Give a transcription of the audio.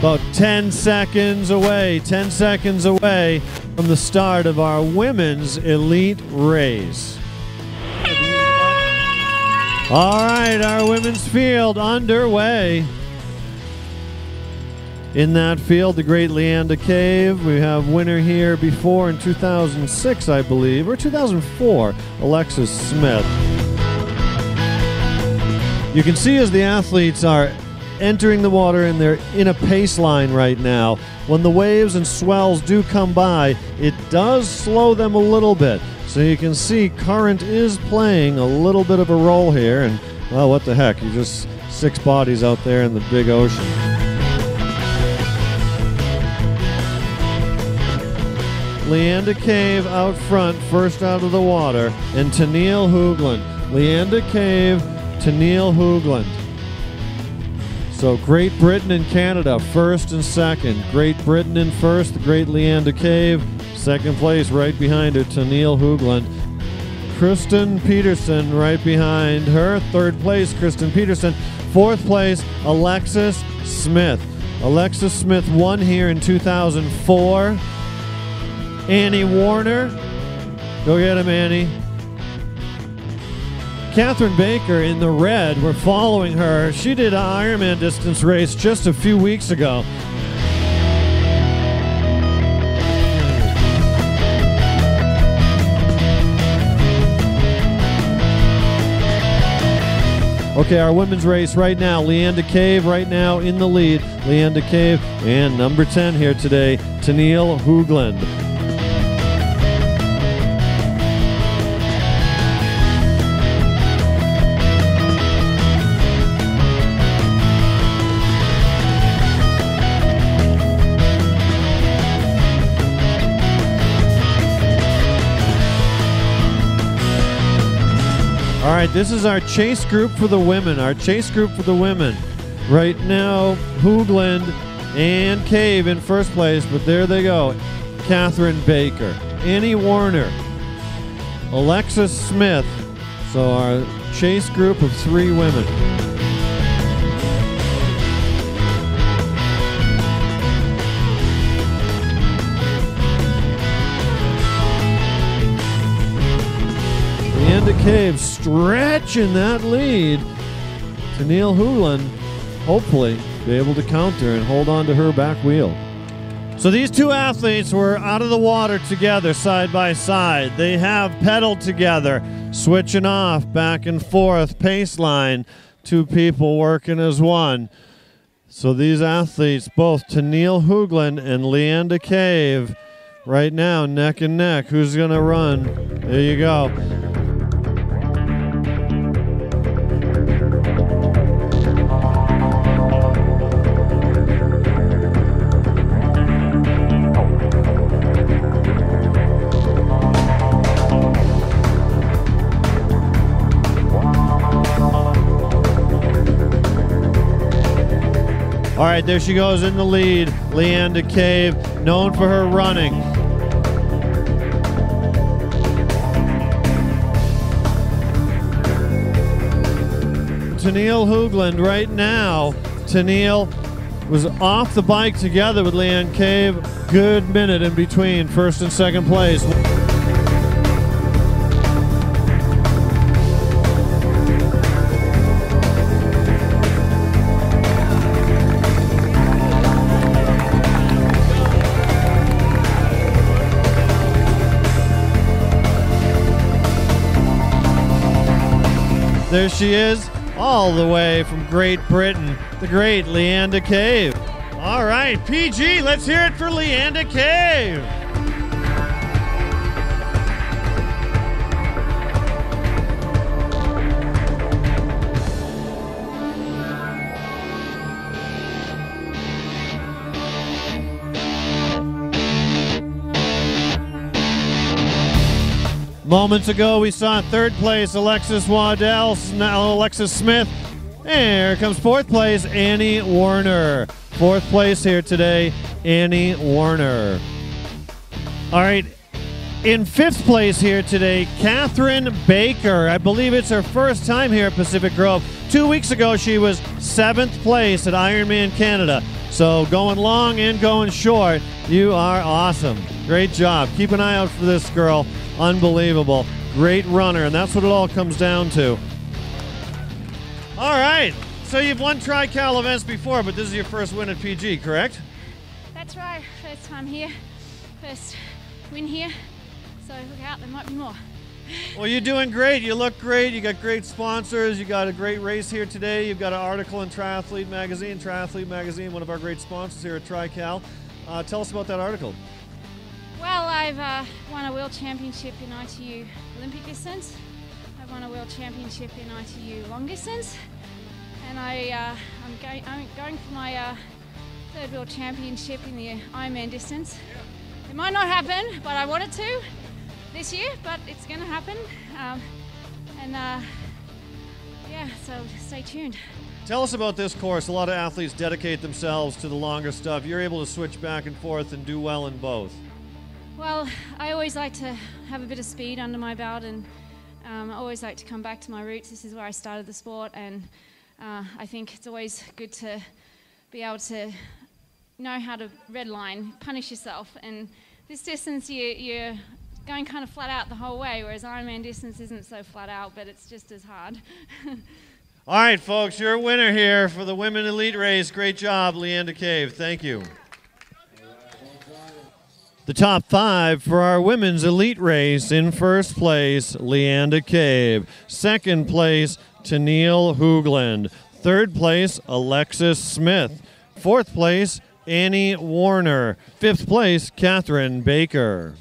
About 10 seconds away from the start of our women's elite race. All right, our women's field underway. In that field, the great Leanda Cave. We have winner here before in 2006, I believe, or 2004, Alexis Smith. You can see as the athletes are entering the water and they're in a pace line right now. When the waves and swells do come by, it does slow them a little bit. So you can see current is playing a little bit of a role here, and well, what the heck, you're just 6 bodies out there in the big ocean. Leanda Cave out front, first out of the water, and Tennille Hoogland. Leanda Cave, Tennille Hoogland. So Great Britain and Canada, first and second. Great Britain in first, the great Leanda Cave. Second place right behind her, Tennille Hoogland. Kristen Peterson right behind her. Third place, Kristen Peterson. Fourth place, Alexis Smith. Alexis Smith won here in 2004. Annie Warner. Go get him, Annie. Catherine Baker in the red, we're following her. She did an Ironman distance race just a few weeks ago. Okay, our women's race right now. Leanda Cave right now in the lead. Leanda Cave and number 10 here today, Tennille Hoogland. All right, this is our chase group for the women. Right now, Hoogland and Cave in first place, but there they go. Catherine Baker, Annie Warner, Alexis Smith. So our chase group of 3 women. Leanda Cave stretching that lead. Tennille Hoogland hopefully be able to counter and hold on to her back wheel. So these 2 athletes were out of the water together side by side. They have pedaled together, switching off back and forth, pace line, 2 people working as one. So these athletes, both Tennille Hoogland and Leanda Cave, right now neck and neck. Who's gonna run? There you go. All right, there she goes in the lead. Leanda Cave, known for her running. Tennille Hoogland right now. Tennille was off the bike together with Leanda Cave. Good minute in between first and second place. There she is, all the way from Great Britain, the great Leanda Cave. All right, PG, let's hear it for Leanda Cave. Moments ago, we saw third place Alexis Waddell, now Alexis Smith. Here comes fourth place Annie Warner. Fourth place here today, Annie Warner. All right, in fifth place here today, Catherine Baker. I believe it's her first time here at Pacific Grove. 2 weeks ago, she was 7th place at Ironman Canada. So going long and going short, you are awesome. Great job. Keep an eye out for this girl. Unbelievable. Great runner, and that's what it all comes down to. All right. So you've won Tri-Cal events before, but this is your first win at PG, correct? That's right. First time here. First win here. So look out, there might be more. Well, you're doing great. You look great. You got great sponsors. You got a great race here today. You've got an article in Triathlete Magazine, one of our great sponsors here at Tri-Cal. Tell us about that article. Well, I've won a world championship in ITU Olympic distance. I've won a world championship in ITU long distance. And I'm going for my third world championship in the Ironman distance. It might not happen, but I want it to this year, but it's going to happen. Yeah, so stay tuned. Tell us about this course. A lot of athletes dedicate themselves to the longer stuff. You're able to switch back and forth and do well in both. Well, I always like to have a bit of speed under my belt, and I always like to come back to my roots. This is where I started the sport, and I think it's always good to be able to know how to redline, punish yourself. And this distance, you're going kind of flat out the whole way, whereas Ironman distance isn't so flat out, but it's just as hard. All right, folks, you're a winner here for the Women Elite Race. Great job, Leanda Cave. Thank you. The top 5 for our Women's Elite Race: in first place, Leanda Cave. Second place, Tennille Hoogland. Third place, Alexis Smith. Fourth place, Annie Warner. Fifth place, Catherine Baker.